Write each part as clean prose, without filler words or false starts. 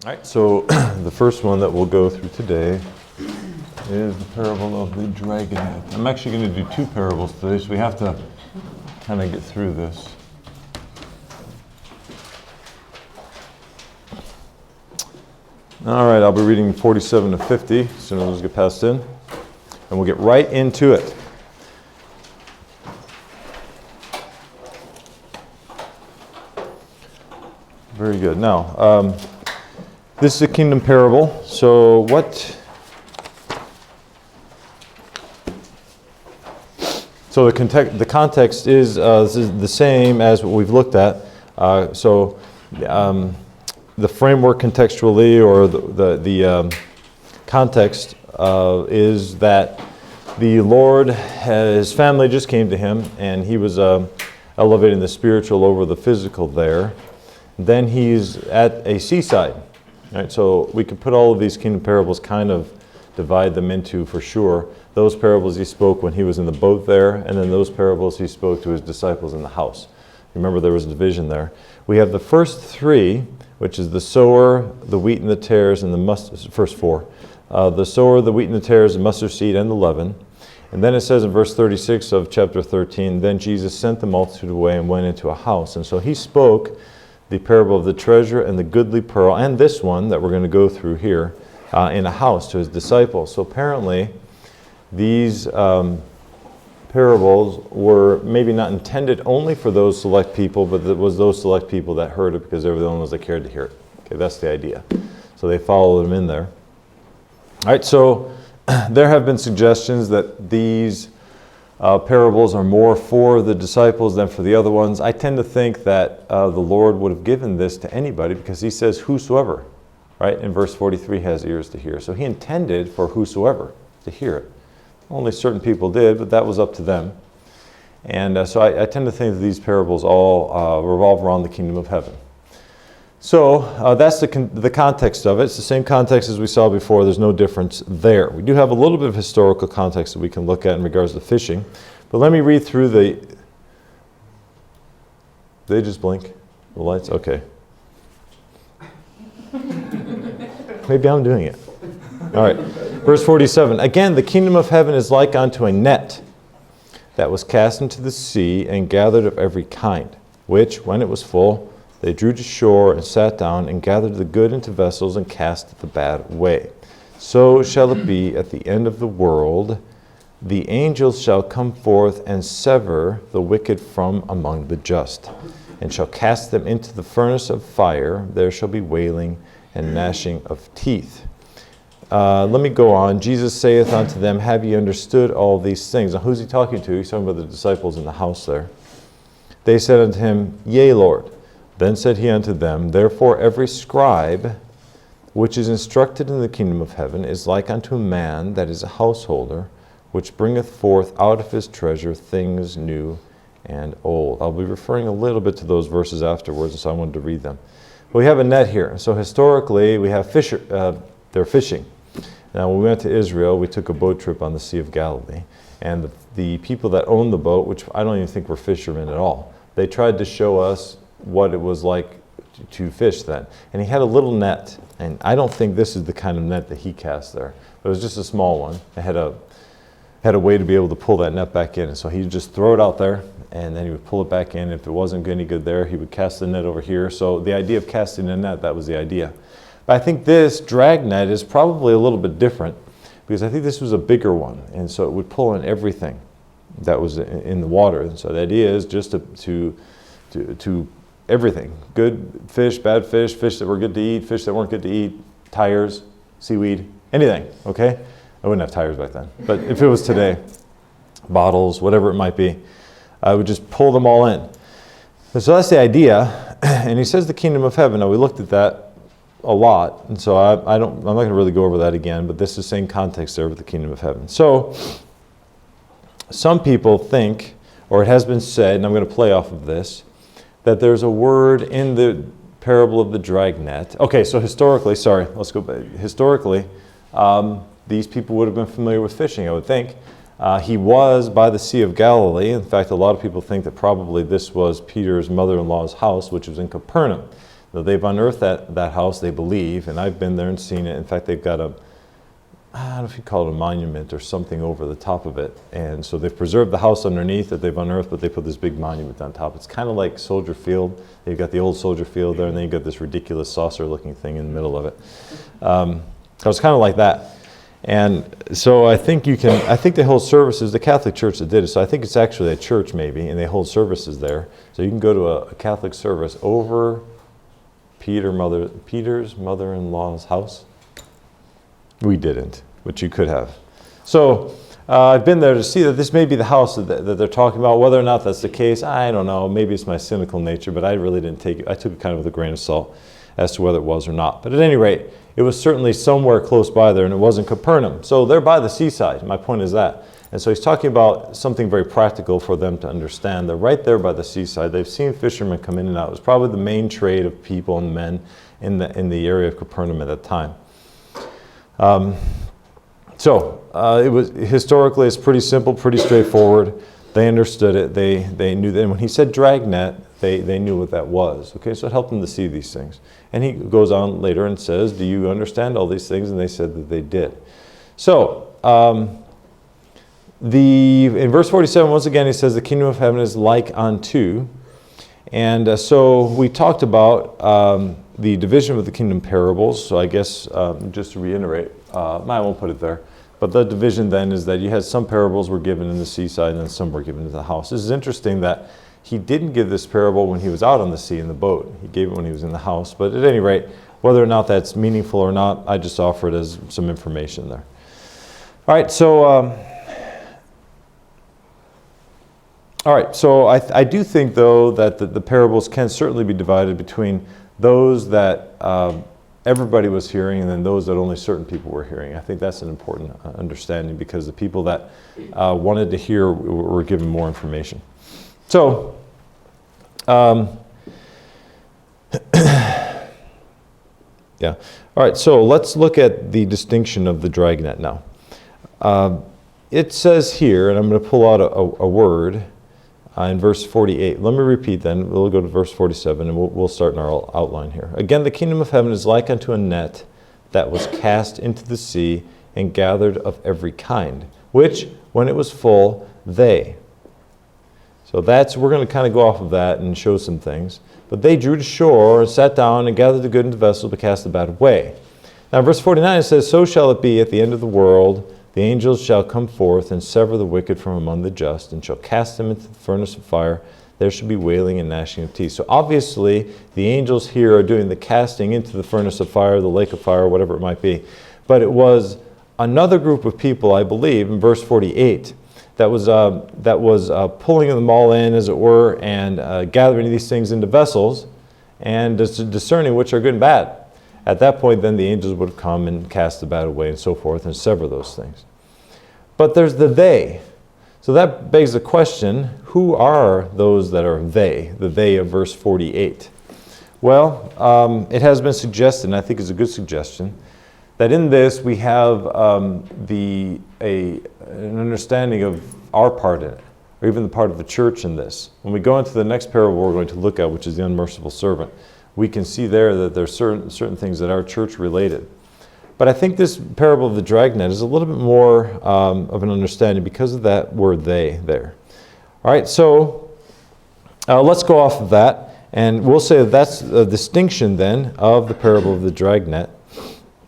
All right, so the first one that we'll go through today is the parable of the dragonette. I'm actually going to do two parables today, so we have to kind of get through this. All right, I'll be reading 47 to 50 as soon as those get passed in, and we'll get right into it. Very good. Now, this is a kingdom parable. So So the context is the same as what we've looked at. The framework contextually, or the context is that the Lord, his family just came to him, and he was elevating the spiritual over the physical there. Then he's at a seaside. Right, so we could put all of these kingdom parables, kind of divide them into, for sure, those parables he spoke when he was in the boat there, and then those parables he spoke to his disciples in the house. Remember, there was a division there. We have the first three, which is the sower, the wheat and the tares, and first four. The sower, the wheat and the tares, the mustard seed, and the leaven. And then it says in verse 36 of chapter 13, then Jesus sent the multitude away and went into a house. And so he spoke the parable of the treasure and the goodly pearl, and this one that we're going to go through here, in a house to his disciples. So apparently, these parables were maybe not intended only for those select people, but it was those select people that heard it because they were the only ones that cared to hear it. Okay, that's the idea. So they followed him in there. All right, so there have been suggestions that these parables are more for the disciples than for the other ones. I tend to think that the Lord would have given this to anybody because he says whosoever, right? In verse 43 has ears to hear. So he intended for whosoever to hear it. Only certain people did, but that was up to them. And so I tend to think that these parables all revolve around the kingdom of heaven. So that's the context of it. It's the same context as we saw before. There's no difference there. We do have a little bit of historical context that we can look at in regards to fishing. But let me read through They just blink? The lights? Okay. Maybe I'm doing it. All right. Verse 47. Again, the kingdom of heaven is like unto a net that was cast into the sea and gathered of every kind, which, when it was full, they drew to shore and sat down and gathered the good into vessels and cast the bad away. So shall it be at the end of the world. The angels shall come forth and sever the wicked from among the just, and shall cast them into the furnace of fire. There shall be wailing and gnashing of teeth. Let me go on. Jesus saith unto them, have ye understood all these things? Now who's he talking to? He's talking about the disciples in the house there. They said unto him, yea, Lord. Then said he unto them, therefore every scribe which is instructed in the kingdom of heaven is like unto a man that is a householder, which bringeth forth out of his treasure things new and old. I'll be referring a little bit to those verses afterwards, so I wanted to read them. But we have a net here. So historically, we have they're fishing. Now, when we went to Israel, we took a boat trip on the Sea of Galilee. And the people that owned the boat, which I don't even think were fishermen at all, they tried to show us what it was like to fish then. And he had a little net, and I don't think this is the kind of net that he cast there. It was just a small one. It had a way to be able to pull that net back in. And so he'd just throw it out there, and then he would pull it back in. If it wasn't any good there, he would cast the net over here. So the idea of casting a net, that was the idea. But I think this drag net is probably a little bit different, because I think this was a bigger one, and so it would pull in everything that was in the water. And so the idea is just to everything. Good fish, bad fish, fish that were good to eat, fish that weren't good to eat, tires, seaweed, anything, okay? I wouldn't have tires back then. But if it was today, bottles, whatever it might be, I would just pull them all in. And so that's the idea. And he says the kingdom of heaven. Now, we looked at that a lot, and so I'm not going to really go over that again, but this is the same context there with the kingdom of heaven. So some people think, or it has been said, and I'm going to play off of this, that there's a word in the parable of the dragnet. Okay, so historically, let's go back. Historically, these people would have been familiar with fishing, I would think. He was by the Sea of Galilee. In fact, a lot of people think that probably this was Peter's mother-in-law's house, which was in Capernaum. They've unearthed that house, they believe, and I've been there and seen it. In fact, they've got I don't know if you call it a monument or something over the top of it. And so they've preserved the house underneath that they've unearthed, but they put this big monument on top. It's kind of like Soldier Field. You've got the old Soldier Field there, and then you've got this ridiculous saucer-looking thing in the middle of it. It was kind of like that. And so I think they hold services, the Catholic Church that did it, so I think it's actually a church maybe, and they hold services there. So you can go to a Catholic service over Peter's mother-in-law's house. We didn't, but you could have. So I've been there to see that this may be the house that they're talking about. Whether or not that's the case, I don't know. Maybe it's my cynical nature, but I really didn't take it. I took it kind of with a grain of salt as to whether it was or not. But at any rate, it was certainly somewhere close by there, and it wasn't Capernaum. So they're by the seaside. My point is that. And so he's talking about something very practical for them to understand. They're right there by the seaside. They've seen fishermen come in and out. It was probably the main trade of people and men in the area of Capernaum at that time. It was historically, it's pretty simple, pretty straightforward. They understood it. They knew that. And when he said dragnet, they knew what that was. Okay, so it helped them to see these things. And he goes on later and says, "Do you understand all these things?" And they said that they did. So in verse 47, once again, he says, "The kingdom of heaven is like unto." And so we talked about the division of the kingdom parables. So I guess just to reiterate, I won't put it there. But the division then is that you had some parables were given in the seaside and then some were given in the house. This is interesting that he didn't give this parable when he was out on the sea in the boat. He gave it when he was in the house. But at any rate, whether or not that's meaningful or not, I just offer it as some information there. All right, so I do think, though, that the parables can certainly be divided between those that everybody was hearing and then those that only certain people were hearing. I think that's an important understanding because the people that wanted to hear were given more information. So, yeah. All right, so let's look at the distinction of the dragnet now. It says here, and I'm going to pull out a word in verse 48. Let me repeat then. We'll go to verse 47, and we'll start in our outline here. "Again, the kingdom of heaven is like unto a net that was cast into the sea and gathered of every kind, which, when it was full, they." So we're going to kind of go off of that and show some things. "But they drew to shore and sat down and gathered the good into the vessel, but cast the bad away." Now, verse 49, it says, "So shall it be at the end of the world. The angels shall come forth and sever the wicked from among the just, and shall cast them into the furnace of fire. There shall be wailing and gnashing of teeth." So obviously, the angels here are doing the casting into the furnace of fire, the lake of fire, whatever it might be. But it was another group of people, I believe, in verse 48, that was pulling them all in, as it were, and gathering these things into vessels, and discerning which are good and bad. At that point, then, the angels would come and cast the bad away and so forth and sever those things. But there's the they. So that begs the question, who are those that are they, the they of verse 48? Well, it has been suggested, and I think it's a good suggestion, that in this we have an understanding of our part in it, or even the part of the church in this. When we go into the next parable we're going to look at, which is the unmerciful servant, we can see there that there's certain things that are church related. But I think this parable of the dragnet is a little bit more of an understanding because of that word they there. All right, so let's go off of that, and we'll say that that's a distinction then of the parable of the dragnet.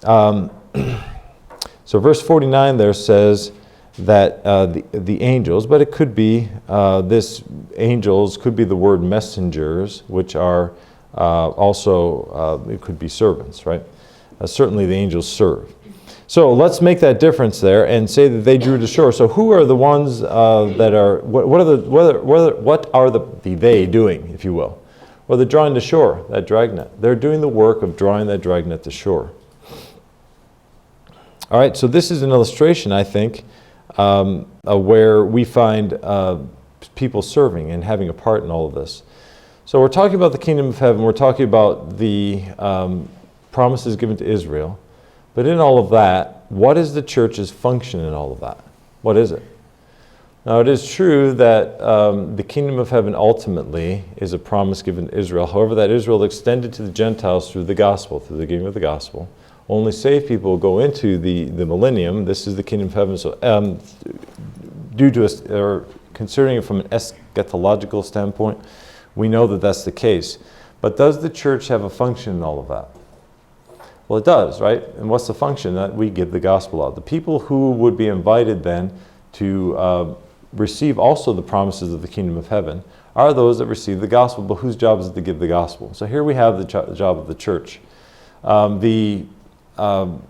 So verse 49 there says that the angels, but it could be this angels could be the word messengers, which are also, it could be servants, right? Certainly the angels serve. So let's make that difference there and say that they drew to shore. So who are the ones that are, what are the they doing, if you will? Well, they're drawing to shore, that dragnet. They're doing the work of drawing that dragnet to shore. All right, so this is an illustration, I think, where we find people serving and having a part in all of this. So we're talking about the kingdom of heaven. We're talking about the promises given to Israel. But in all of that, what is the church's function in all of that? What is it? Now, it is true that the kingdom of heaven ultimately is a promise given to Israel. However, that Israel extended to the Gentiles through the gospel, through the giving of the gospel. Only saved people will go into the millennium. This is the kingdom of heaven. So, due to us, or considering it from an eschatological standpoint, we know that that's the case. But does the church have a function in all of that? Well, it does, right? And what's the function? That we give the gospel out. The people who would be invited then to receive also the promises of the kingdom of heaven are those that receive the gospel, but whose job is it to give the gospel? So here we have the job of the church. The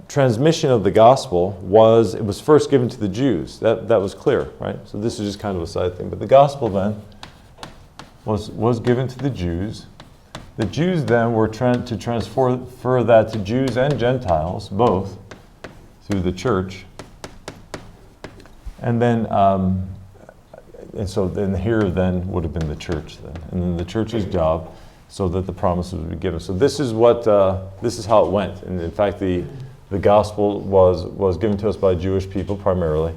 transmission of the gospel was first given to the Jews. That was clear, right? So this is just kind of a side thing. But the gospel then was given to the Jews. The Jews then were trying to transfer that to Jews and Gentiles, both, through the church. And then, and so then here then would have been the church then. And then the church's job, so that the promises would be given. So this is how it went. And in fact, the gospel was given to us by Jewish people primarily,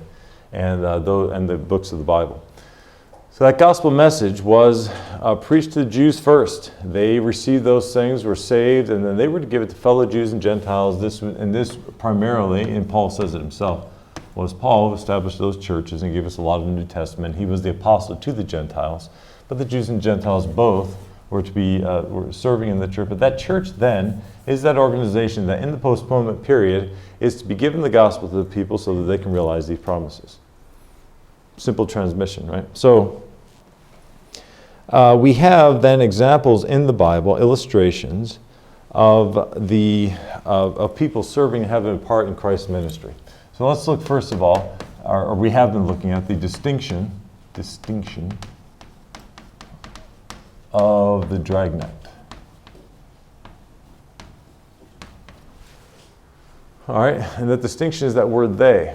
and the books of the Bible. So that gospel message was preached to the Jews first. They received those things, were saved, and then they were to give it to fellow Jews and Gentiles. This primarily, and Paul says it himself, was Paul who established those churches and gave us a lot of the New Testament. He was the apostle to the Gentiles, but the Jews and Gentiles both were to be were serving in the church. But that church then is that organization that in the postponement period is to be given the gospel to the people so that they can realize these promises. Simple transmission, right? So we have then examples in the Bible, illustrations of people serving and having a part in Christ's ministry. So let's look first of all, or we have been looking at the distinction of the dragnet. All right, and that distinction is that word they.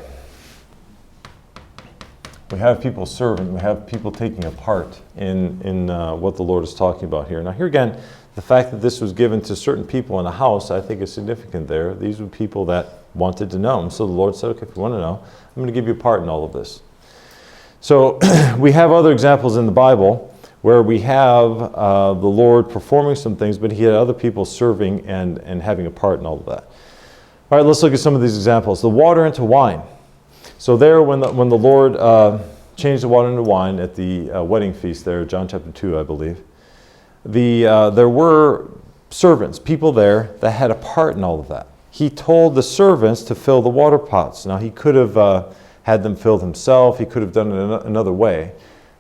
We have people serving, we have people taking a part in what the Lord is talking about here. Now here again, the fact that this was given to certain people in a house, I think is significant there. These were people that wanted to know him. So the Lord said, okay, if you want to know, I'm going to give you a part in all of this. So we have other examples in the Bible where we have the Lord performing some things, but he had other people serving and having a part in all of that. All right, let's look at some of these examples. The water into wine. So there, when the Lord changed the water into wine at the wedding feast there, John chapter 2, I believe, there were servants, people there that had a part in all of that. He told the servants to fill the water pots. Now, he could have had them filled himself. He could have done it another way.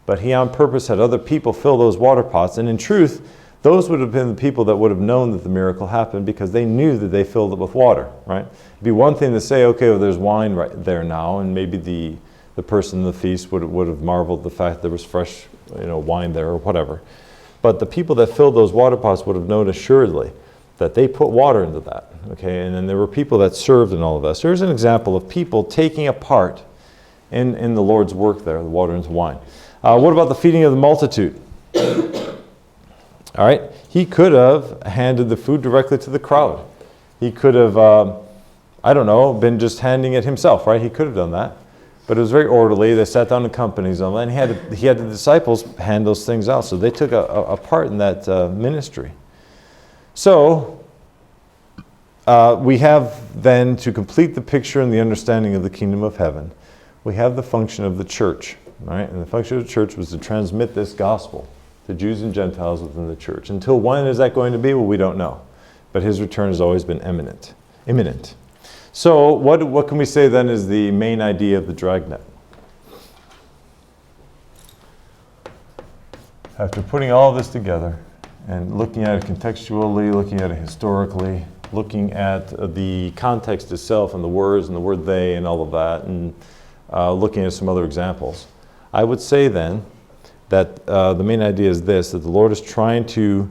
But he on purpose had other people fill those water pots. And in truth, those would have been the people that would have known that the miracle happened because they knew that they filled it with water, right? It'd be one thing to say, okay, well, there's wine right there now, and maybe the person in the feast would have marveled the fact there was fresh, wine there or whatever. But the people that filled those water pots would have known assuredly that they put water into that, okay? And then there were people that served in all of that. So here's an example of people taking a part in the Lord's work there, the water into wine. What about the feeding of the multitude? All right, he could have handed the food directly to the crowd. He could have, been just handing it himself, right? He could have done that. But it was very orderly. They sat down in companies, and he had the disciples hand those things out. So they took a part in that ministry. So we have then, to complete the picture and the understanding of the kingdom of heaven, we have the function of the church, right? And the function of the church was to transmit this gospel to Jews and Gentiles within the church. Until when is that going to be? Well, we don't know. But his return has always been imminent. So what can we say then is the main idea of the dragnet? After putting all this together and looking at it contextually, looking at it historically, looking at the context itself and the words and the word they and all of that, and looking at some other examples, I would say then that the main idea is this, that the Lord is trying to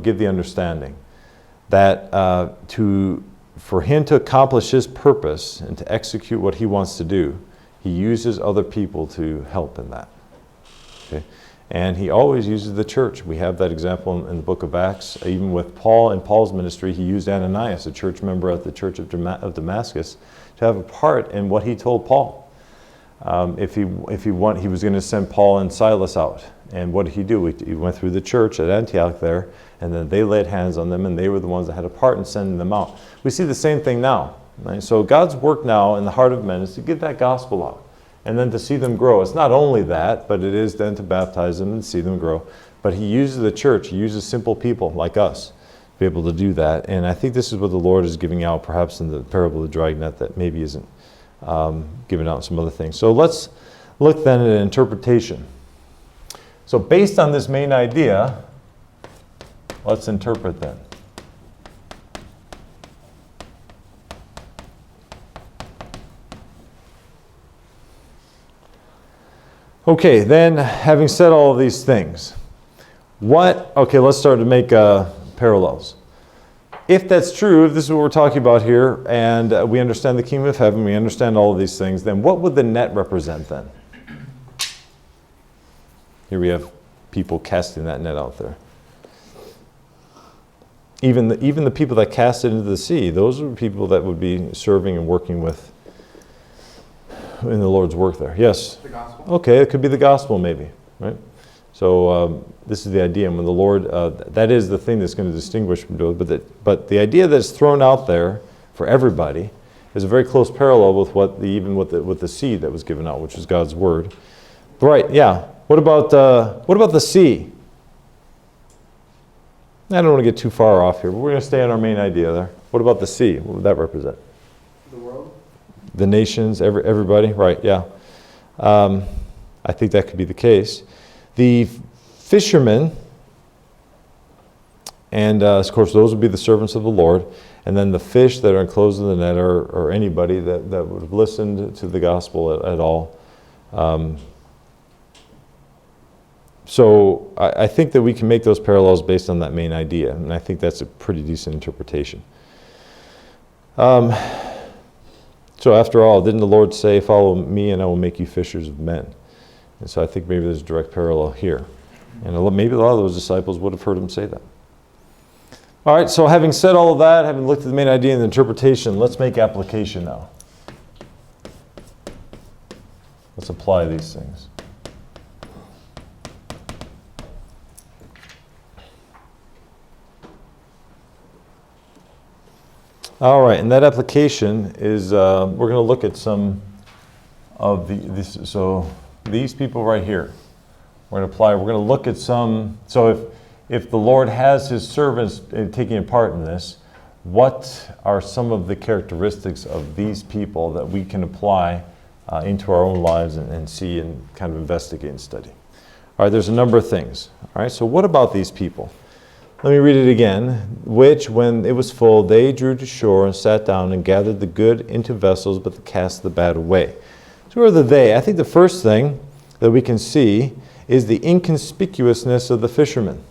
give the understanding that for him to accomplish his purpose and to execute what he wants to do, he uses other people to help in that. Okay? And he always uses the church. We have that example in the book of Acts. Even with Paul and Paul's ministry, he used Ananias, a church member at the church of Damascus, to have a part in what he told Paul. He was going to send Paul and Silas out. And what did he do? He went through the church at Antioch there, and then they laid hands on them, and they were the ones that had a part in sending them out. We see the same thing now. Right? So God's work now in the heart of men is to get that gospel out, and then to see them grow. It's not only that, but it is then to baptize them and see them grow. But he uses the church, he uses simple people like us to be able to do that. And I think this is what the Lord is giving out, perhaps in the parable of the dragnet that maybe isn't given out in some other things. So let's look then at an interpretation. So based on this main idea, let's interpret then. Okay, then having said all of these things, let's start to make parallels. If that's true, if this is what we're talking about here, and we understand the kingdom of heaven, we understand all of these things, then what would the net represent then? Here we have people casting that net out there. Even the people that cast it into the sea, those are people that would be serving and working with in the Lord's work there. Yes? The gospel. Okay, it could be the gospel maybe, right? So this is the idea. And when the Lord, that is the thing that's going to distinguish from those. But the idea that's thrown out there for everybody is a very close parallel with what the seed that was given out, which is God's word. Right? Yeah. What about the sea? I don't want to get too far off here, but we're going to stay on our main idea there. What about the sea? What would that represent? The world. The nations, everybody. Right? Yeah. I think that could be the case. The fishermen, and of course those would be the servants of the Lord, and then the fish that are enclosed in the net or anybody that would have listened to the gospel at all. So I think that we can make those parallels based on that main idea, and I think that's a pretty decent interpretation. So after all, didn't the Lord say, "Follow me and I will make you fishers of men"? And so I think maybe there's a direct parallel here. And maybe a lot of those disciples would have heard him say that. All right, so having said all of that, having looked at the main idea and the interpretation, let's make application now. Let's apply these things. All right, and that application is, we're going to look at some of these people right here. We're going to look at some, so if the Lord has his servants taking a part in this, what are some of the characteristics of these people that we can apply into our own lives and see and kind of investigate and study? All right, there's a number of things. All right, so what about these people? Let me read it again. Which, when it was full, they drew to shore and sat down and gathered the good into vessels, but cast the bad away. So who are the they? I think the first thing that we can see is the inconspicuousness of the fishermen.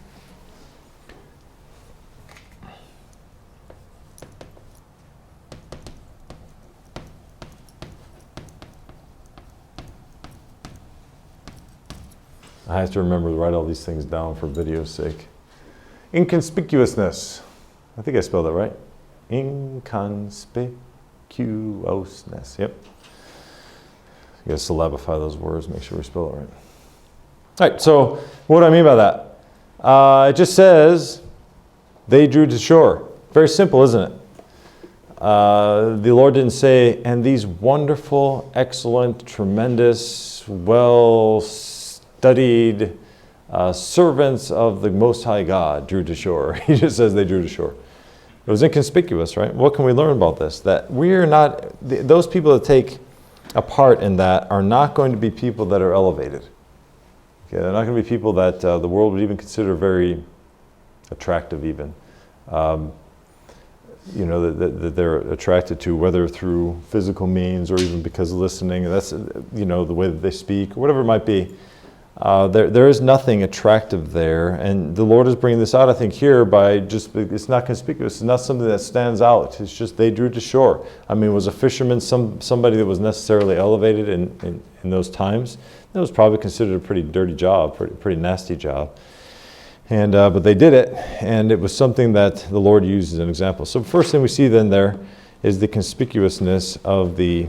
I have to remember to write all these things down for video's sake. Inconspicuousness. I think I spelled that right. Inconspicuousness. Yep. You got to syllabify those words, make sure we spell it right. All right, so what do I mean by that? It just says they drew to shore. Very simple, isn't it? The Lord didn't say, and these wonderful, excellent, tremendous, well-studied servants of the Most High God drew to shore. He just says they drew to shore. It was inconspicuous, right? What can we learn about this? That we are not, those people that take a part in that are not going to be people that are elevated. Okay, they're not going to be people that the world would even consider very attractive even. That they're attracted to, whether through physical means or even because of listening. That's, the way that they speak, or whatever it might be. There is nothing attractive there, and the Lord is bringing this out, I think, here by just, it's not conspicuous, it's not something that stands out, it's just they drew to shore. I mean, was a fisherman somebody that was necessarily elevated in those times? That was probably considered a pretty dirty job, pretty nasty job. And but they did it, and it was something that the Lord used as an example. So first thing we see then there is the conspicuousness of the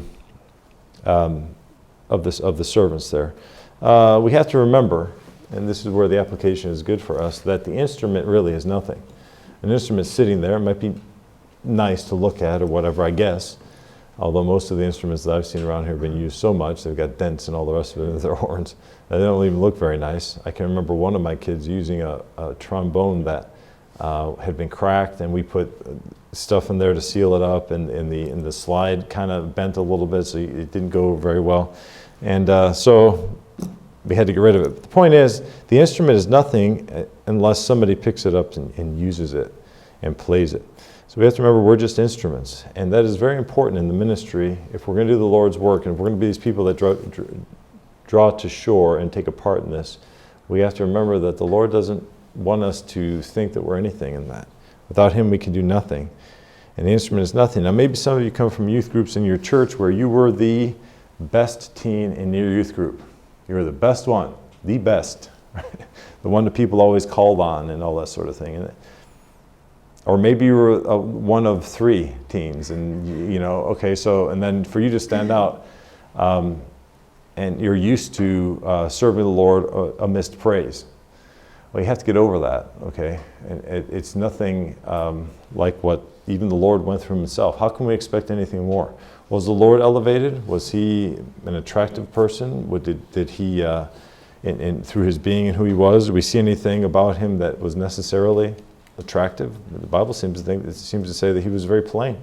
of the servants there. We have to remember, and this is where the application is good for us, that the instrument really is nothing. An instrument sitting there might be nice to look at or whatever, I guess, although most of the instruments that I've seen around here have been used so much, they've got dents and all the rest of it in their horns, that they don't even look very nice. I can remember one of my kids using a trombone that had been cracked, and we put stuff in there to seal it up, and the slide kind of bent a little bit, so it didn't go very well. And so we had to get rid of it. But the point is, the instrument is nothing unless somebody picks it up and uses it and plays it. So we have to remember we're just instruments, and that is very important in the ministry. If we're going to do the Lord's work, and if we're going to be these people that draw to shore and take a part in this, we have to remember that the Lord doesn't want us to think that we're anything in that. Without Him, we can do nothing. And the instrument is nothing. Now, maybe some of you come from youth groups in your church where you were the best teen in your youth group. You were the best one, the best, right? The one that people always called on and all that sort of thing. Or maybe you were one of 3 teens, and okay, so, and then for you to stand out, and you're used to serving the Lord amidst praise. Well, you have to get over that, okay? And it's nothing like what even the Lord went through Himself. How can we expect anything more? Was the Lord elevated? Was He an attractive person? Did He, through His being and who He was, do we see anything about Him that was necessarily attractive? The Bible seems to say that He was very plain,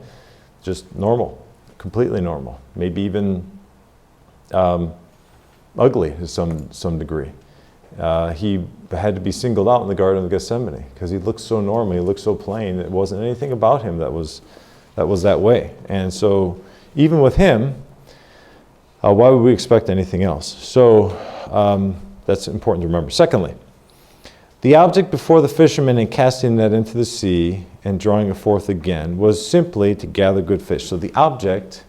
just normal, completely normal, maybe even ugly to some degree. He had to be singled out in the Garden of Gethsemane because He looked so normal, He looked so plain. It wasn't anything about Him that was that way. And so even with Him, why would we expect anything else? So that's important to remember. Secondly, the object before the fishermen in casting the net into the sea and drawing it forth again was simply to gather good fish. So the object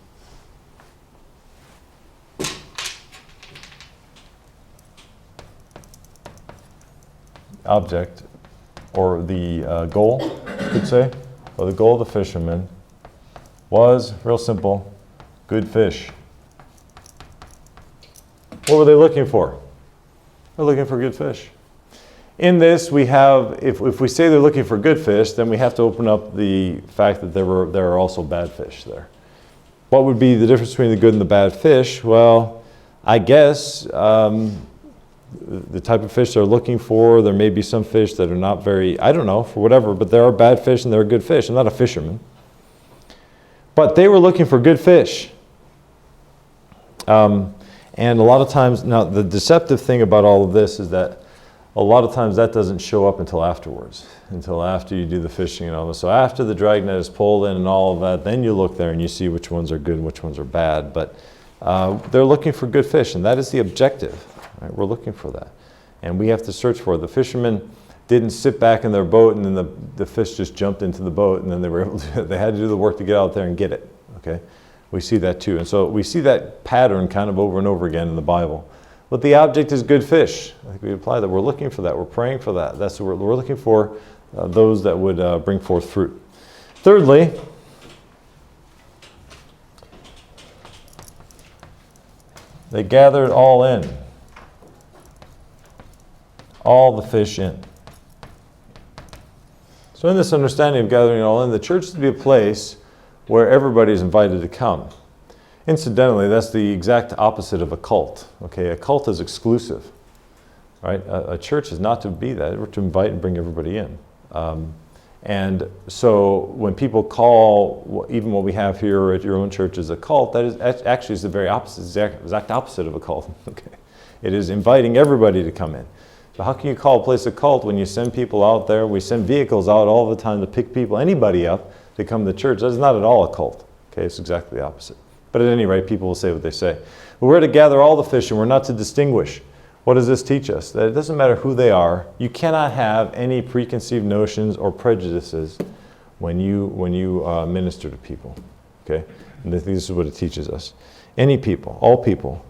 or the goal, you could say, or the goal of the fishermen was real simple: good fish. What were they looking for? They're looking for good fish. In this, we have, if we say they're looking for good fish, then we have to open up the fact that there are also bad fish there. What would be the difference between the good and the bad fish? Well, I guess the type of fish they're looking for, there may be some fish that are not very, I don't know, for whatever, but there are bad fish and there are good fish. I'm not a fisherman. But they were looking for good fish. And a lot of times, now the deceptive thing about all of this is that a lot of times that doesn't show up until afterwards, until after you do the fishing and all this. So after the dragnet is pulled in and all of that, then you look there and you see which ones are good and which ones are bad. But they're looking for good fish, and that is the objective. Right? We're looking for that. And we have to search for it. The fishermen didn't sit back in their boat and then the fish just jumped into the boat and then they were able to, they had to do the work to get out there and get it. Okay? We see that too. And so we see that pattern kind of over and over again in the Bible. But the object is good fish. I think we apply that. We're looking for that. We're praying for that. That's what we're looking for, those that would bring forth fruit. Thirdly, they gathered all in. All the fish in. So in this understanding of gathering it all in, the church is to be a place where everybody is invited to come. Incidentally, that's the exact opposite of a cult. Okay, a cult is exclusive, right? A church is not to be that. We're to invite and bring everybody in. And so when people call even what we have here at your own church as a cult, that is actually is the very opposite, exact opposite of a cult. Okay, it is inviting everybody to come in. So how can you call a place a cult when you send people out there? We send vehicles out all the time to pick people, anybody up, to come to church. That is not at all a cult. Okay, it's exactly the opposite. But at any rate, people will say what they say. But we're to gather all the fish, and we're not to distinguish. What does this teach us? That it doesn't matter who they are. You cannot have any preconceived notions or prejudices when you minister to people. Okay, and this is what it teaches us. Any people, all people,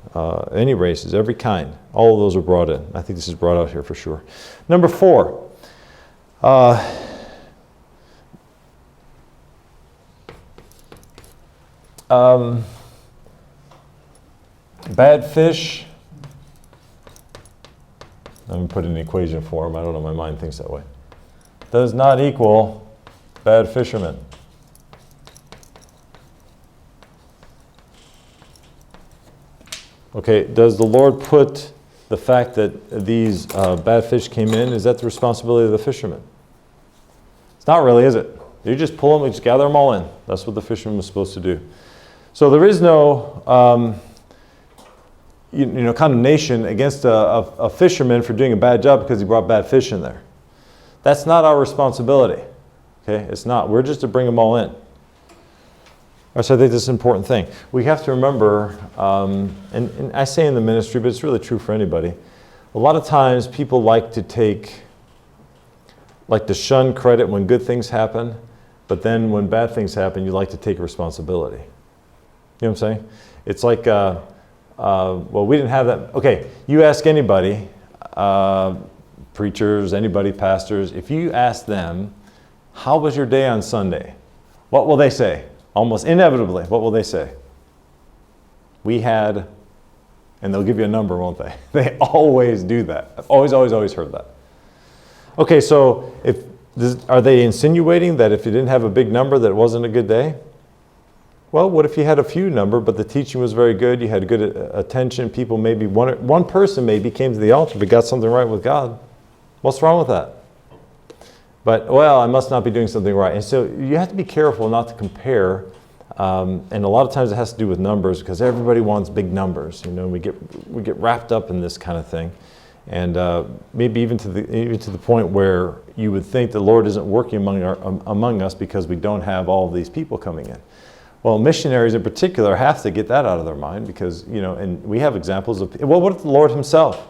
any races, every kind, all of those are brought in. I think this is brought out here for sure. Number 4. bad fish, let me put an equation form. I don't know, my mind thinks that way. Does not equal bad fishermen. Okay, does the Lord put the fact that these bad fish came in, is that the responsibility of the fishermen? It's not really, is it? You just pull them, you just gather them all in. That's what the fisherman was supposed to do. So there is no condemnation against a fisherman for doing a bad job because he brought bad fish in there. That's not our responsibility. Okay, it's not. We're just to bring them all in. So I think this is an important thing. We have to remember, and I say in the ministry, but it's really true for anybody. A lot of times people like to shun credit when good things happen, but then when bad things happen, you like to take responsibility. You know what I'm saying? It's like, well, we didn't have that. Okay, you ask anybody, preachers, anybody, pastors, if you ask them, how was your day on Sunday? What will they say? Almost inevitably, what will they say? We had, and they'll give you a number, won't they? They always do that. I've always heard that. Okay, so are they insinuating that if you didn't have a big number that it wasn't a good day? Well, what if you had a few number, but the teaching was very good, you had good attention, people maybe, one person maybe came to the altar but got something right with God. What's wrong with that? But, well, I must not be doing something right. And so you have to be careful not to compare. And a lot of times it has to do with numbers because everybody wants big numbers. You know, we get wrapped up in this kind of thing. And maybe even to the point where you would think the Lord isn't working among us because we don't have all of these people coming in. Well, missionaries in particular have to get that out of their mind because, and we have examples of, well, what if the Lord himself?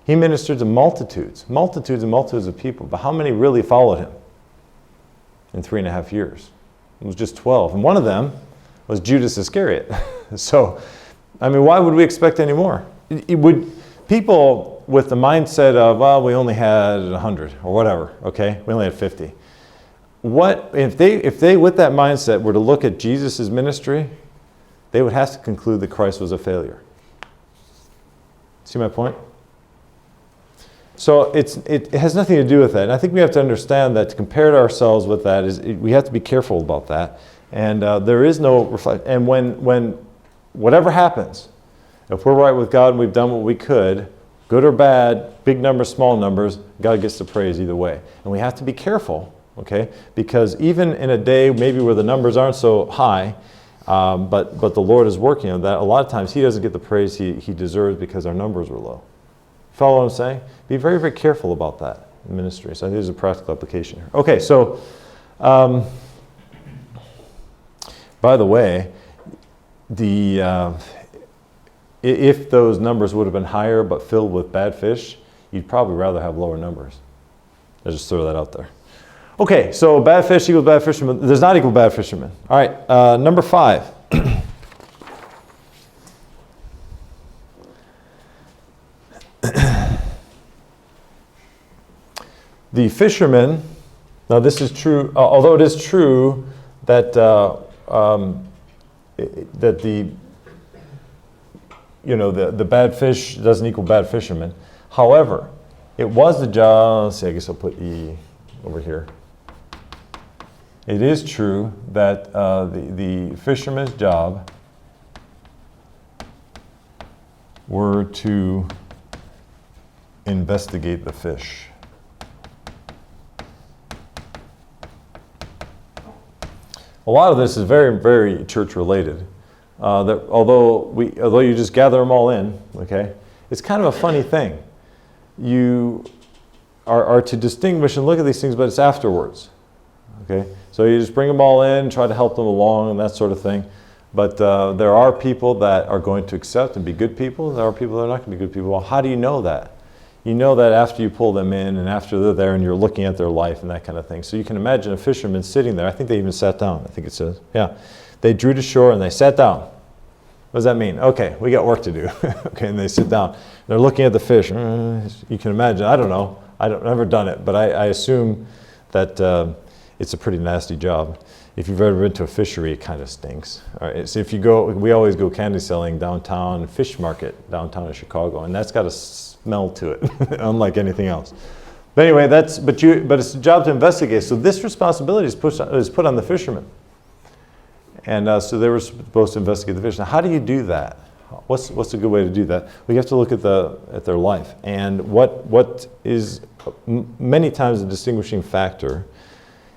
He ministered to multitudes and multitudes of people, but how many really followed him in 3.5 years? It was just 12, and one of them was Judas Iscariot. So, I mean, why would we expect any more? People with the mindset of, well, we only had 100 or whatever, okay? We only had 50. What if they with that mindset were to look at Jesus' ministry, they would have to conclude that Christ was a failure. See my point? So it has nothing to do with that. And I think we have to understand that to compare ourselves with that we have to be careful about that. And there is no reflect. And when whatever happens, if we're right with God and we've done what we could, good or bad, big numbers, small numbers, God gets the praise either way. And we have to be careful, okay? Because even in a day maybe where the numbers aren't so high, but the Lord is working on that, a lot of times he doesn't get the praise he deserves because our numbers were low. Follow what I'm saying? Be very, very careful about that in ministry. So I think there's a practical application here. Okay, so by the way, if those numbers would have been higher but filled with bad fish, you'd probably rather have lower numbers. I'll just throw that out there. Okay, so bad fish equals bad fishermen. Does not equal bad fishermen. All right, number 5. The fishermen, now this is true, although it is true that that the bad fish doesn't equal bad fishermen. However, it was the job, let's see, I guess I'll put E over here. It is true that the fisherman's job were to investigate the fish. A lot of this is very, very church related. That although you just gather them all in, okay, it's kind of a funny thing. You are to distinguish and look at these things, but it's afterwards. Okay, so you just bring them all in, try to help them along, and that sort of thing. But there are people that are going to accept and be good people. There are people that are not going to be good people. Well, how do you know that? You know that after you pull them in and after they're there and you're looking at their life and that kind of thing. So you can imagine a fisherman sitting there. I think they even sat down. I think it says, yeah. They drew to shore and they sat down. What does that mean? Okay, we got work to do. Okay, and they sit down. They're looking at the fish. You can imagine. I don't know. I've never done it, but I assume that it's a pretty nasty job. If you've ever been to a fishery, it kind of stinks. All right, so if you go, we always go candy selling downtown, fish market downtown in Chicago, and that's got a smell to it, unlike anything else. But anyway, but it's a job to investigate. So this responsibility is put on the fishermen, and so they were supposed to investigate the fish. Now, how do you do that? What's a good way to do that? We have to look at their life, and what is many times a distinguishing factor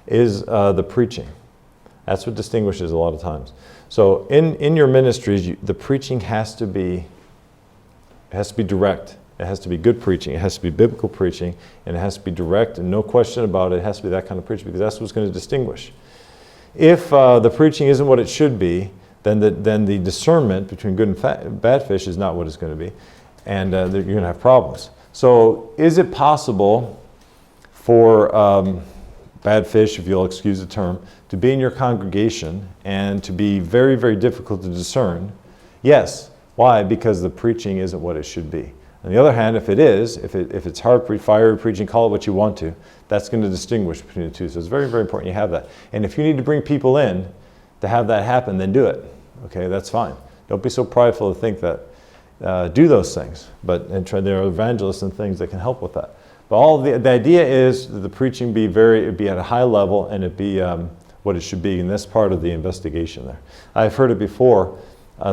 is the preaching. That's what distinguishes a lot of times. So in your ministries, the preaching has to be direct. It has to be good preaching. It has to be biblical preaching, and it has to be direct, and no question about it. It has to be that kind of preaching, because that's what's going to distinguish. If the preaching isn't what it should be, then the discernment between good and bad fish is not what it's going to be, and you're going to have problems. So is it possible for bad fish, if you'll excuse the term, to be in your congregation and to be very, very difficult to discern? Yes. Why? Because the preaching isn't what it should be. On the other hand, if it is, if it's hard, fiery preaching, call it what you want to, that's going to distinguish between the two. So it's very, very important you have that. And if you need to bring people in to have that happen, then do it. Okay, that's fine. Don't be so prideful to think that. Do those things, there are evangelists and things that can help with that. But the idea is that the preaching be at a high level, and it be what it should be, and that's part of the investigation there. I've heard it before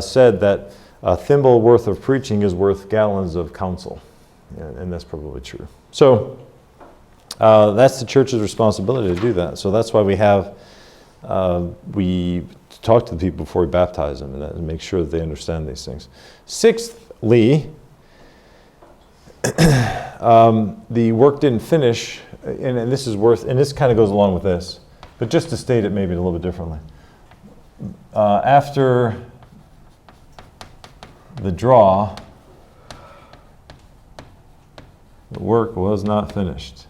said that a thimble worth of preaching is worth gallons of counsel, and that's probably true. So that's the church's responsibility to do that. So that's why we talk to the people before we baptize them, and make sure that they understand these things. Sixthly, the work didn't finish, and this kind of goes along with this, but just to state it maybe a little bit differently. After the draw, the work was not finished.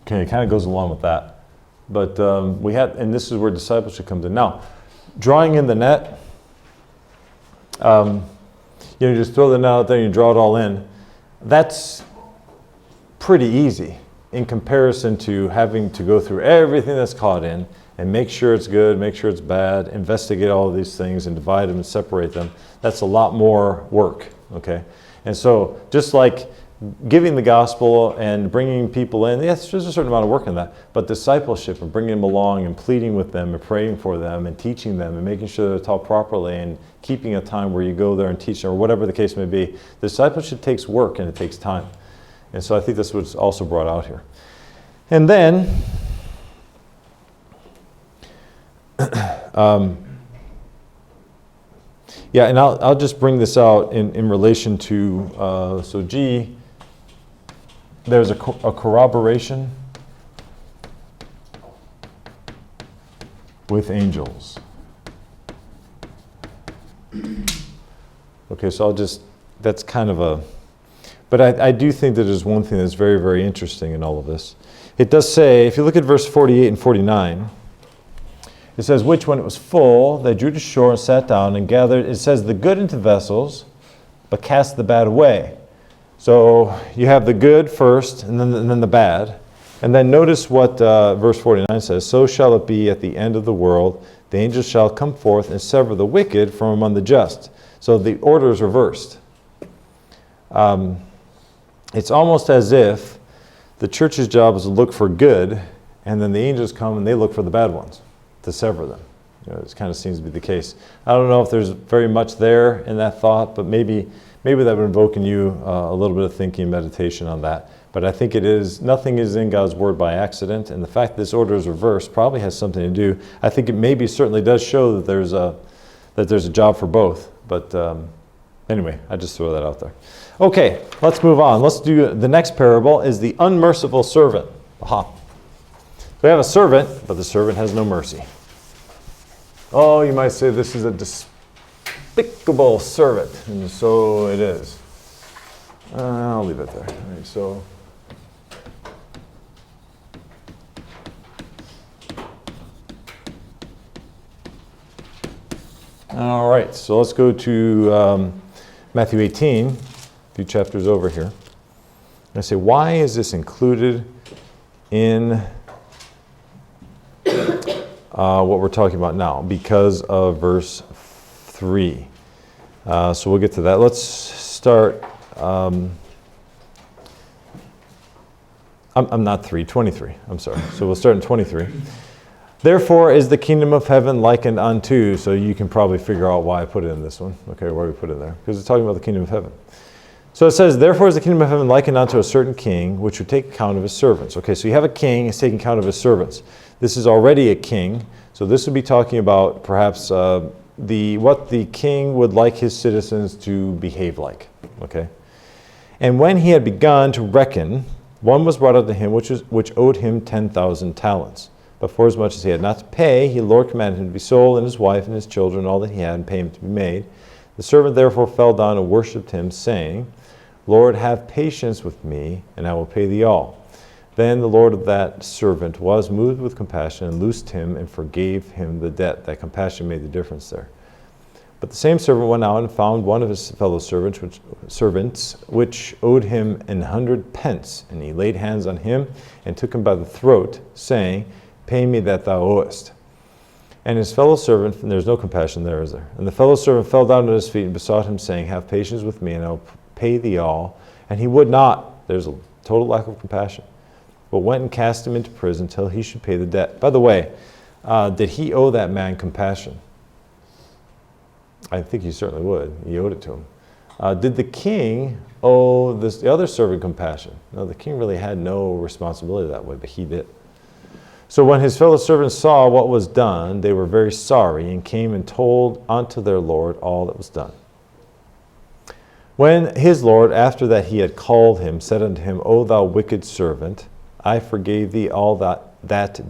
Okay, it kind of goes along with that. But and this is where discipleship comes in. Now, drawing in the net, you just throw the net out there and you draw it all in. That's pretty easy in comparison to having to go through everything that's caught in and make sure it's good, make sure it's bad, investigate all of these things and divide them and separate them. That's a lot more work, okay? And so just like giving the gospel and bringing people in, yes, there's a certain amount of work in that, but discipleship and bringing them along and pleading with them and praying for them and teaching them and making sure they're taught properly and keeping a time where you go there and teach them, or whatever the case may be. Discipleship takes work and it takes time. And so I think that's what's also brought out here. And then, and I'll just bring this out in relation to, G, there's a corroboration with angels. Okay, so that's kind of but I do think that there's one thing that's very, very interesting in all of this. It does say, if you look at verse 48 and 49, it says, which when it was full, they drew to shore and sat down and gathered, it says, the good into vessels, but cast the bad away. So you have the good first, and then the bad. And then notice what verse 49 says, so shall it be at the end of the world, the angels shall come forth and sever the wicked from among the just. So the order is reversed. It's almost as if the church's job is to look for good, and then the angels come and they look for the bad ones to sever them. It kind of seems to be the case. I don't know if there's very much there in that thought, but maybe that would invoke in you a little bit of thinking and meditation on that. But I think nothing is in God's word by accident, and the fact that this order is reversed probably has something to do. I think it certainly does show that there's a job for both. But anyway, I just throw that out there. Okay, let's move on. Let's do the next parable is the unmerciful servant. Aha. We have a servant, but the servant has no mercy. Oh, you might say this is a despicable servant, and so it is. I'll leave it there. All right, so all right, so let's go to Matthew 18, a few chapters over here. I say, why is this included in what we're talking about now? Because of verse 3. So we'll get to that. Let's start. I'm not 23. I'm sorry. So we'll start in 23. Therefore is the kingdom of heaven likened unto, so you can probably figure out why I put it in this one. Okay, why we put it in there. Because it's talking about the kingdom of heaven. So it says, therefore is the kingdom of heaven likened unto a certain king, which would take account of his servants. Okay, so you have a king, he's taking account of his servants. This is already a king, so this would be talking about perhaps what the king would like his citizens to behave like. Okay, and when he had begun to reckon, one was brought unto him which owed him 10,000 talents. But for as much as he had not to pay, the Lord commanded him to be sold, and his wife and his children, and all that he had, and payment to be made. The servant therefore fell down and worshipped him, saying, Lord, have patience with me, and I will pay thee all. Then the Lord of that servant was moved with compassion, and loosed him, and forgave him the debt. That compassion made the difference there. But the same servant went out and found one of his fellow servants, which owed him 100 pence. And he laid hands on him, and took him by the throat, saying, Pay me that thou owest. And his fellow servant, and there's no compassion there, is there? And the fellow servant fell down at his feet and besought him, saying, Have patience with me, and I will pay thee all. And he would not. There's a total lack of compassion. But went and cast him into prison till he should pay the debt. By the way, did he owe that man compassion? I think he certainly would. He owed it to him. Did the king owe the other servant compassion? No, the king really had no responsibility that way, but he did. So when his fellow servants saw what was done, they were very sorry, and came and told unto their Lord all that was done. When his Lord, after that he had called him, said unto him, O thou wicked servant, I forgave thee all that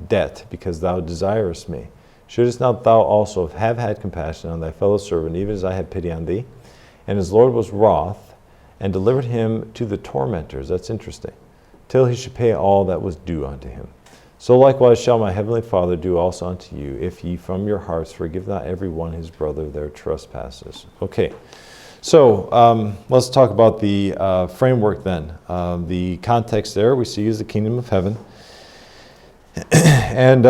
debt, because thou desirest me. Shouldest not thou also have had compassion on thy fellow servant, even as I had pity on thee? And his Lord was wroth, and delivered him to the tormentors. That's interesting. Till he should pay all that was due unto him. So likewise shall my heavenly Father do also unto you, if ye from your hearts forgive not every one his brother their trespasses. Okay, so let's talk about the framework then. The context there we see is the kingdom of heaven. And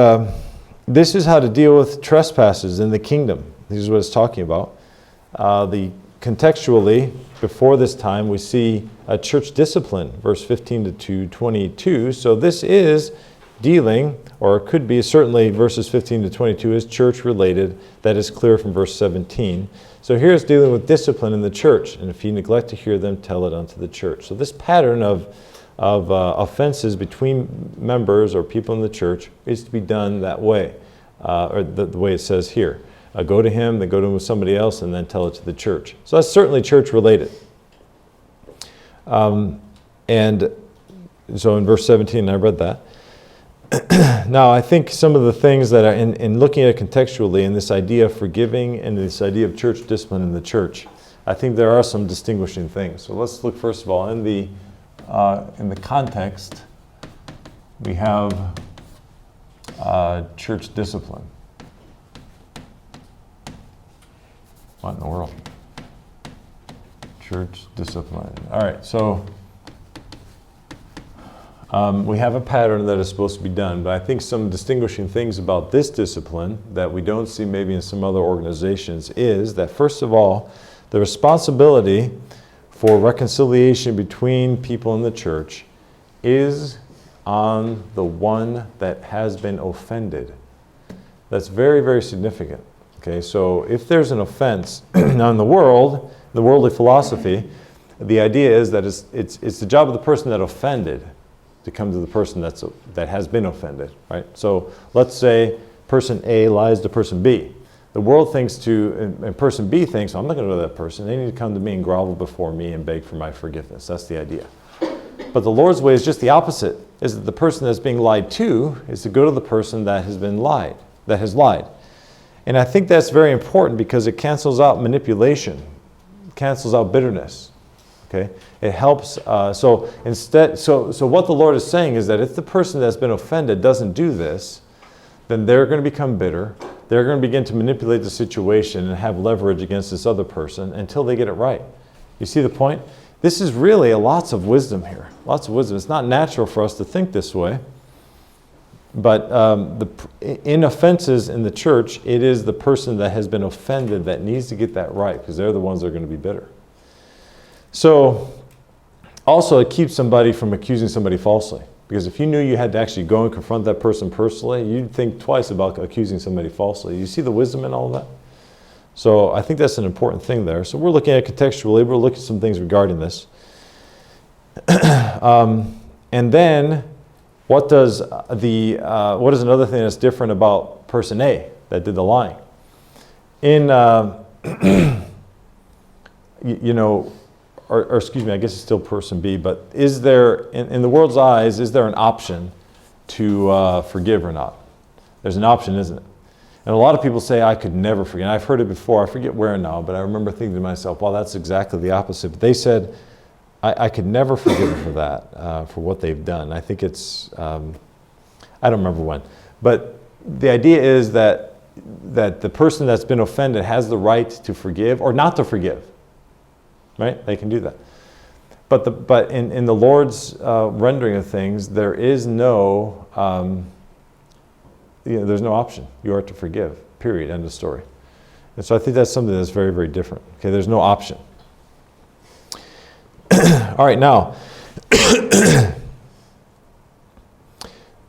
this is how to deal with trespasses in the kingdom. This is what it's talking about. Contextually, before this time, we see a church discipline, verse 15 to 22. So this is dealing, or it could be certainly verses 15 to 22 is church related. That is clear from verse 17. So here it's dealing with discipline in the church. And if you neglect to hear them, tell it unto the church. So this pattern of offenses between members or people in the church is to be done that way, or the way it says here. Go to him, then go to him with somebody else, and then tell it to the church. So that's certainly church related. And so in verse 17, I read that. Now, I think some of the things that are in looking at it contextually, in this idea of forgiving and this idea of church discipline in the church, I think there are some distinguishing things. So let's look first of all in the context. We have church discipline. What in the world? Church discipline. All right, so we have a pattern that is supposed to be done, but I think some distinguishing things about this discipline that we don't see maybe in some other organizations is that, first of all, the responsibility for reconciliation between people in the church is on the one that has been offended. That's very, very significant. Okay, so if there's an offense now in the worldly philosophy, the idea is that it's the job of the person that offended to come to the person that has been offended, right? So let's say person A lies to person B. The world thinks and person B thinks, I'm not going to know that person. They need to come to me and grovel before me and beg for my forgiveness. That's the idea. But the Lord's way is just the opposite, is that the person that's being lied to is to go to the person that has lied. And I think that's very important because it cancels out manipulation, cancels out bitterness. Okay, it helps. So what the Lord is saying is that if the person that's been offended doesn't do this, then they're going to become bitter. They're going to begin to manipulate the situation and have leverage against this other person until they get it right. You see the point? this is really lots of wisdom here. Lots of wisdom. It's not natural for us to think this way. But in offenses in the church, it is the person that has been offended that needs to get that right, because they're the ones that are going to be bitter. So, also it keeps somebody from accusing somebody falsely. Because if you knew you had to actually go and confront that person personally, you'd think twice about accusing somebody falsely. You see the wisdom in all of that? So I think that's an important thing there. So we're looking at contextually, we're looking at some things regarding this. And then, what is another thing that's different about person A that did the lying? Or excuse me, I guess it's still person B, but is there, in the world's eyes, is there an option to forgive or not? There's an option, isn't it? And a lot of people say, I could never forgive. And I've heard it before, I forget where now, but I remember thinking to myself, well, that's exactly the opposite. But they said, I could never forgive them for that, for what they've done. I think it's, I don't remember when. But the idea is that the person that's been offended has the right to forgive or not to forgive. Right? They can do that. But in the Lord's rendering of things, there is no, there's no option. You are to forgive, period, end of story. And so I think that's something that's very, very different. Okay, there's no option. All right, now,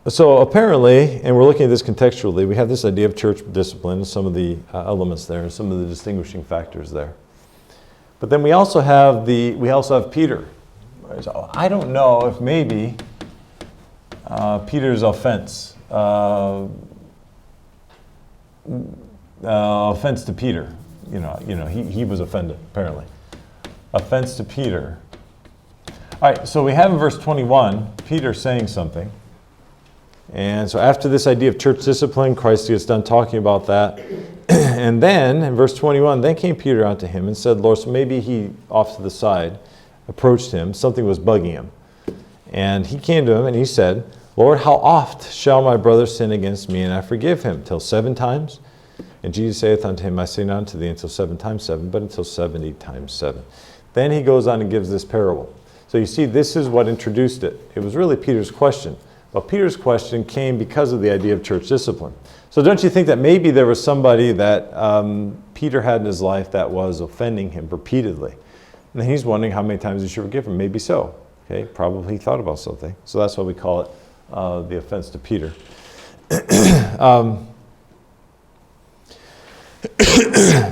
so apparently, and we're looking at this contextually, we have this idea of church discipline and some of the elements there and some of the distinguishing factors there. But then we also have Peter. So I don't know if maybe Peter's offense, offense to Peter, he was offended apparently. Offense to Peter. All right, so we have in verse 21 Peter saying something. And so after this idea of church discipline, Christ gets done talking about that. And then, in verse 21, then came Peter unto him and said, Lord, so maybe he, off to the side, approached him. Something was bugging him. And he came to him and he said, Lord, how oft shall my brother sin against me, and I forgive him? Till 7 times? And Jesus saith unto him, I say not unto thee until 7 times 7, but until 70 times 7. Then he goes on and gives this parable. So you see, this is what introduced it. It was really Peter's question. But Peter's question came because of the idea of church discipline. So don't you think that maybe there was somebody that Peter had in his life that was offending him repeatedly? And he's wondering how many times he should forgive him. Maybe so. Okay, probably he thought about something. So that's why we call it the offense to Peter.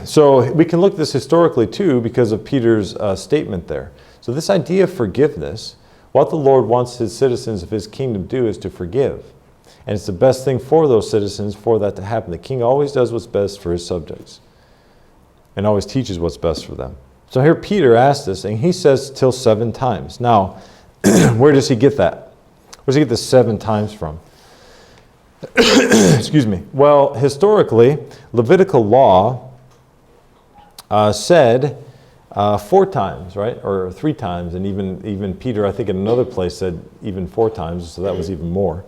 So we can look at this historically too because of Peter's statement there. So this idea of forgiveness, what the Lord wants his citizens of his kingdom to do is to forgive. And it's the best thing for those citizens for that to happen. The king always does what's best for his subjects and always teaches what's best for them. So here Peter asked this, and he says till 7 times. Now, where does he get that? Where does he get the 7 times from? Excuse me. Well, historically, Levitical law said 4 times, right? Or 3 times. And even Peter, I think in another place, said even 4 times. So that was even more.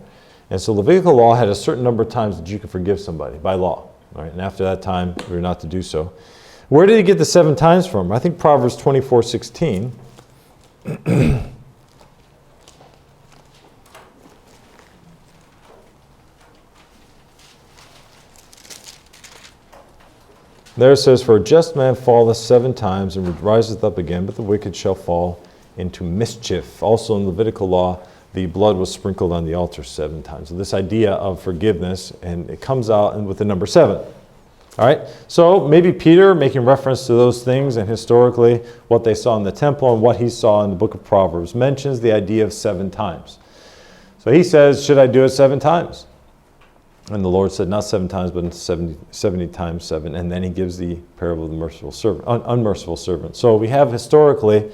And so Levitical law had a certain number of times that you could forgive somebody by law. Right? And after that time, we were not to do so. Where did he get the 7 times from? I think Proverbs 24:16. There it says, for a just man falleth 7 times and riseth up again, but the wicked shall fall into mischief. Also in Levitical law, the blood was sprinkled on the altar 7 times. So this idea of forgiveness, and it comes out with the number 7. All right, so maybe Peter, making reference to those things and historically what they saw in the temple and what he saw in the book of Proverbs, mentions the idea of 7 times. So he says, should I do it 7 times? And the Lord said, not 7 times, but 70 times 7. And then he gives the parable of the merciful servant, unmerciful servant. So we have historically,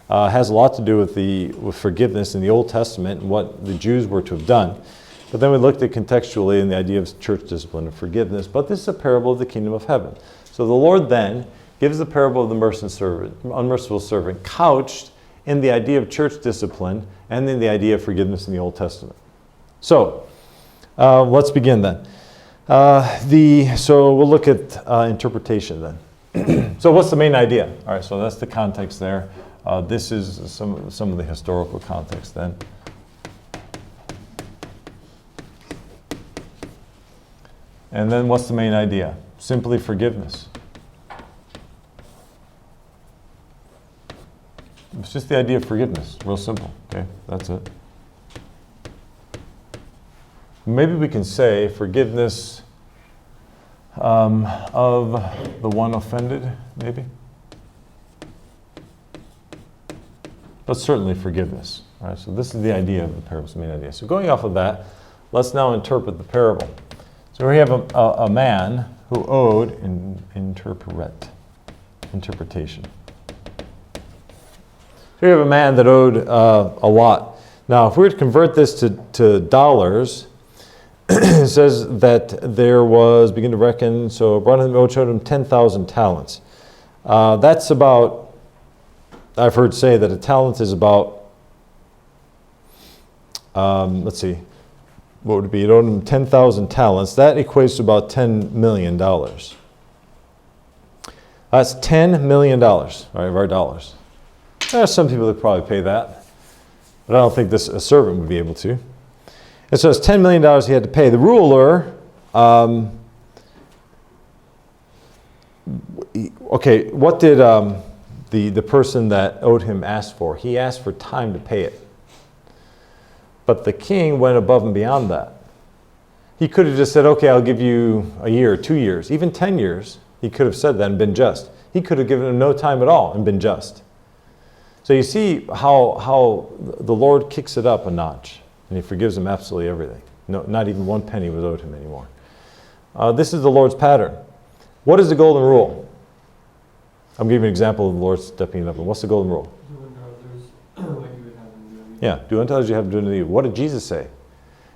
has a lot to do with forgiveness in the Old Testament and what the Jews were to have done. But then we looked at contextually in the idea of church discipline and forgiveness. But this is a parable of the kingdom of heaven. So the Lord then gives the parable of the unmerciful servant, couched in the idea of church discipline and in the idea of forgiveness in the Old Testament. So let's begin then. So we'll look at interpretation then. So what's the main idea? All right, so that's the context there. This is some of the historical context then. And then what's the main idea? Simply forgiveness. It's just the idea of forgiveness. Real simple. Okay, that's it. Maybe we can say forgiveness of the one offended, maybe. But certainly forgiveness. All right, so this is the idea of the parable's the main idea. So going off of that, let's now interpret the parable. So we have a man who owed interpretation. So we have a man that owed a lot. Now, if we were to convert this to dollars, it says that there was, begin to reckon, so brought him, showed him 10,000 talents. That's about, I've heard say that a talent is about, let's see, what would it be? It owed him 10,000 talents. That equates to about $10 million. That's $10 million, all right, of our dollars. There are some people that probably pay that, but I don't think a servant would be able to. And so it's $10 million he had to pay. The ruler, okay, what did the person that owed him ask for? He asked for time to pay it. But the king went above and beyond that. He could have just said, okay, I'll give you a year, 2 years, even 10 years. He could have said that and been just. He could have given him no time at all and been just. So you see how the Lord kicks it up a notch, and he forgives him absolutely everything. No, not even one penny was owed him anymore. This is the Lord's pattern. What is the golden rule? I'm giving you an example of the Lord stepping it up. What's the golden rule? Do unto others like you would have them do unto you. Yeah, do unto others you have done unto you. What did Jesus say?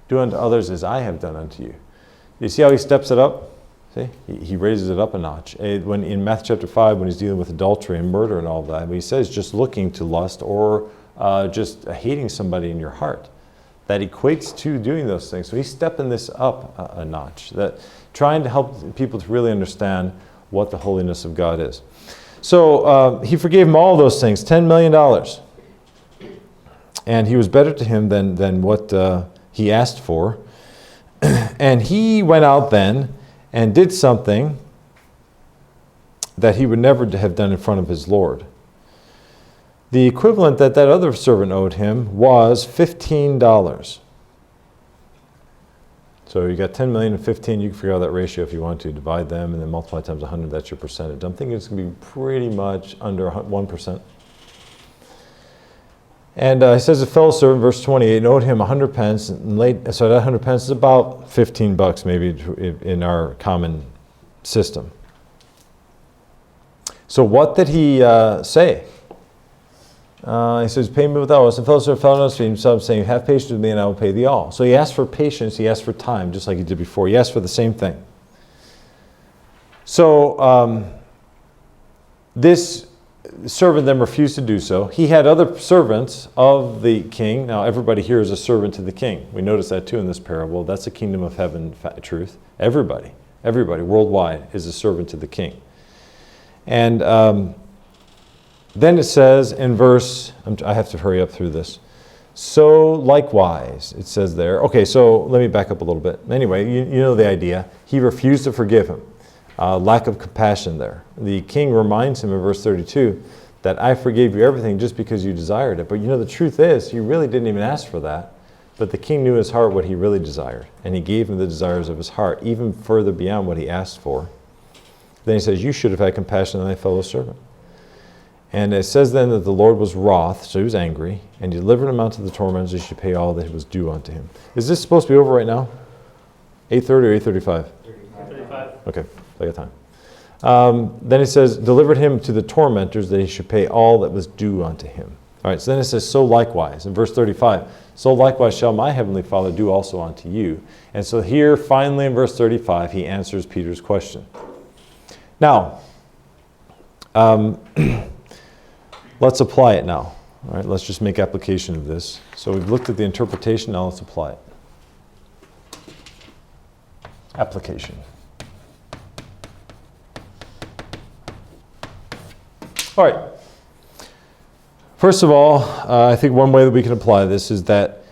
Do unto others as I have done unto you. You see how he steps it up? See, he raises it up a notch. When in Matthew chapter 5, when he's dealing with adultery and murder and all that, when he says just looking to lust or just hating somebody in your heart, that equates to doing those things. So he's stepping this up a notch, that trying to help people to really understand what the holiness of God is. So he forgave him all those things, $10 million. And he was better to him than what he asked for. And he went out then and did something that he would never have done in front of his Lord. The equivalent that other servant owed him was $15. So you got 10 million and 15. You can figure out that ratio if you want to. Divide them and then multiply times 100. That's your percentage. I'm thinking it's going to be pretty much under 1%. And he says, a fellow servant, verse 28, owed him 100 pence. And so that 100 pence is about $15 maybe in our common system. So what did he say? He says, pay me without us. And fellow servant fell on his feet himself, saying, have patience with me and I will pay thee all. So he asked for patience, he asked for time, just like he did before. He asked for the same thing. So this servant then refused to do so. He had other servants of the king. Now everybody here is a servant to the king. We notice that too in this parable. That's a kingdom of heaven truth. Everybody worldwide is a servant to the king. And then it says in verse, I have to hurry up through this. So likewise, it says there. Okay, so let me back up a little bit. Anyway, you know the idea. He refused to forgive him. Lack of compassion there. The king reminds him in verse 32 that I forgave you everything just because you desired it. But you know the truth is, you really didn't even ask for that. But the king knew in his heart what he really desired. And he gave him the desires of his heart, even further beyond what he asked for. Then he says, you should have had compassion on thy fellow servant. And it says then that the Lord was wroth, so he was angry, and he delivered him unto the tormentors, he should pay all that was due unto him. Is this supposed to be over right now? 8:30 or 8:35? 35. Okay, I got time. Then it says, delivered him to the tormentors, that he should pay all that was due unto him. All right, so then it says, so likewise, in verse 35, so likewise shall my heavenly Father do also unto you. And so here, finally in verse 35, he answers Peter's question. Now, let's apply it now. All right, let's just make application of this. So we've looked at the interpretation, now let's apply it. Application. All right. First of all, I think one way that we can apply this is that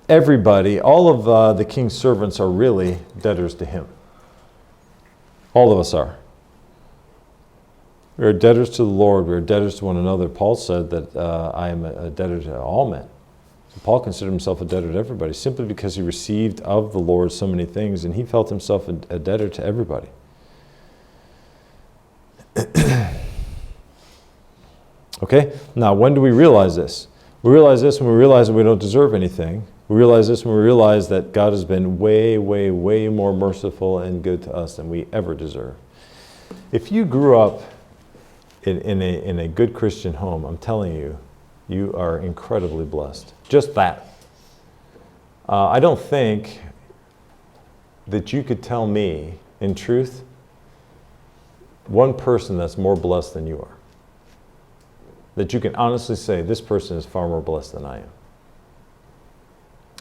everybody, all of the king's servants are really debtors to him. All of us are. We are debtors to the Lord. We are debtors to one another. Paul said that I am a debtor to all men. So Paul considered himself a debtor to everybody simply because he received of the Lord so many things, and he felt himself a debtor to everybody. Okay? Now, when do we realize this? We realize this when we realize that we don't deserve anything. We realize this when we realize that God has been way, way, way more merciful and good to us than we ever deserve. If you grew up in a good Christian home, I'm telling you, you are incredibly blessed. Just that. I don't think that you could tell me, in truth, one person that's more blessed than you are. That you can honestly say, this person is far more blessed than I am.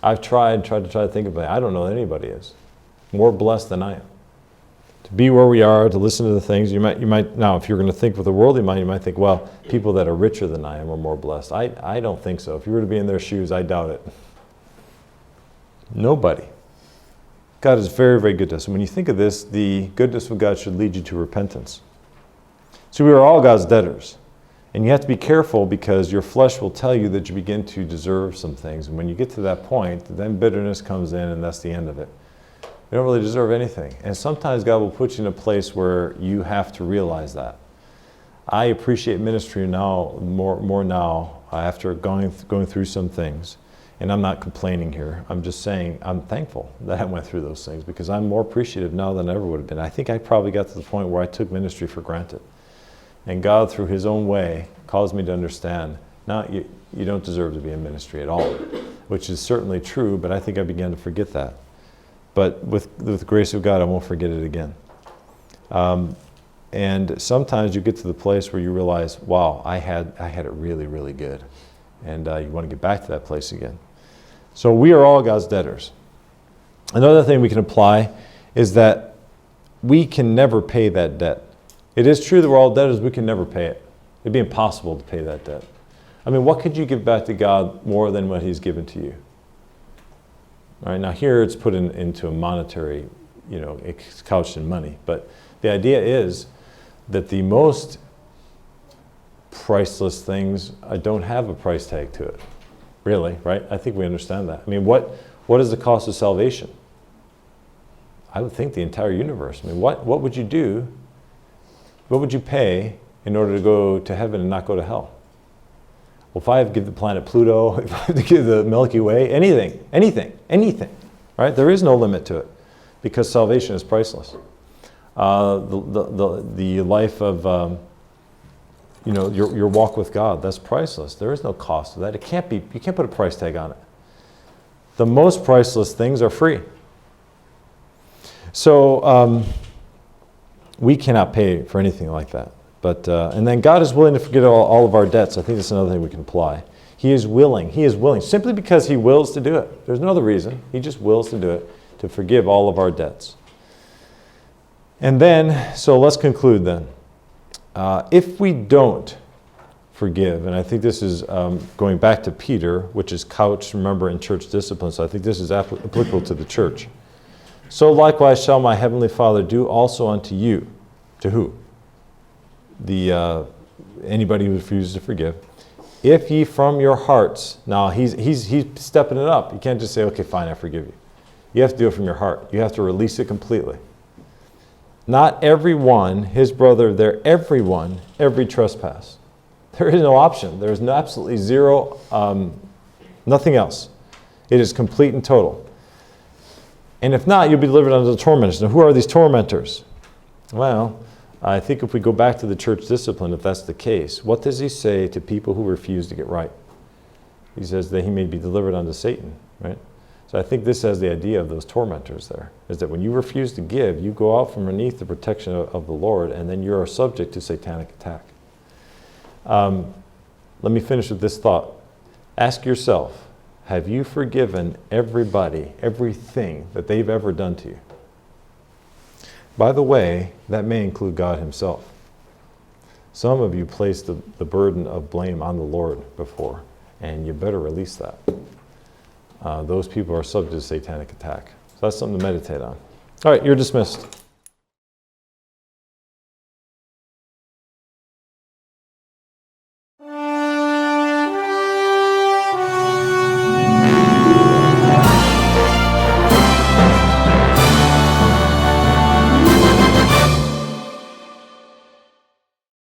I've tried to think about it. I don't know that anybody is more blessed than I am. To be where we are, to listen to the things, you might now, if you're going to think with a worldly mind, you might think, well, people that are richer than I am are more blessed. I don't think so. If you were to be in their shoes, I doubt it. Nobody. God is very, very good to us. And when you think of this, the goodness of God should lead you to repentance. So we are all God's debtors. And you have to be careful because your flesh will tell you that you begin to deserve some things. And when you get to that point, then bitterness comes in and that's the end of it. You don't really deserve anything. And sometimes God will put you in a place where you have to realize that. I appreciate ministry now more now after going through some things. And I'm not complaining here. I'm just saying I'm thankful that I went through those things because I'm more appreciative now than I ever would have been. I think I probably got to the point where I took ministry for granted. And God, through his own way, caused me to understand, no, you don't deserve to be in ministry at all, which is certainly true, but I think I began to forget that. But with the grace of God, I won't forget it again. And sometimes you get to the place where you realize, wow, I had it really, really good. And you want to get back to that place again. So we are all God's debtors. Another thing we can apply is that we can never pay that debt. It is true that we're all debtors, we can never pay it. It'd be impossible to pay that debt. I mean, what could you give back to God more than what he's given to you? All right, now here it's put into a monetary, it's couched in money. But the idea is that the most priceless things don't have a price tag to it. Really, right? I think we understand that. I mean, what is the cost of salvation? I would think the entire universe. I mean, what would you do? What would you pay in order to go to heaven and not go to hell? Well, if I have to give the planet Pluto, if I have to give the Milky Way, anything, right? There is no limit to it because salvation is priceless. The life of, your walk with God, that's priceless. There is no cost to that. You can't put a price tag on it. The most priceless things are free. So, we cannot pay for anything like that. But and then God is willing to forgive all of our debts. I think that's another thing we can apply. He is willing. He is willing simply because he wills to do it. There's no other reason. He just wills to do it, to forgive all of our debts. And then, so let's conclude then. If we don't forgive, and I think this is going back to Peter, which is couched, remember, in church discipline, so I think this is applicable to the church. So likewise shall my heavenly Father do also unto you. To who? Anybody who refuses to forgive. If ye from your hearts, now he's stepping it up. You can't just say, okay, fine, I forgive you. You have to do it from your heart. You have to release it completely. Not everyone, his brother, every trespass. There is no option. There is absolutely zero, nothing else. It is complete and total. And if not, you'll be delivered unto the tormentors. Now, who are these tormentors? Well, I think if we go back to the church discipline, if that's the case, what does he say to people who refuse to get right? He says that he may be delivered unto Satan, right? So I think this has the idea of those tormentors there, is that when you refuse to give, you go out from beneath the protection of the Lord, and then you're subject to satanic attack. Let me finish with this thought. Ask yourself, have you forgiven everybody, everything that they've ever done to you? By the way, that may include God himself. Some of you placed the burden of blame on the Lord before, and you better release that. Those people are subject to satanic attack. So that's something to meditate on. All right, you're dismissed.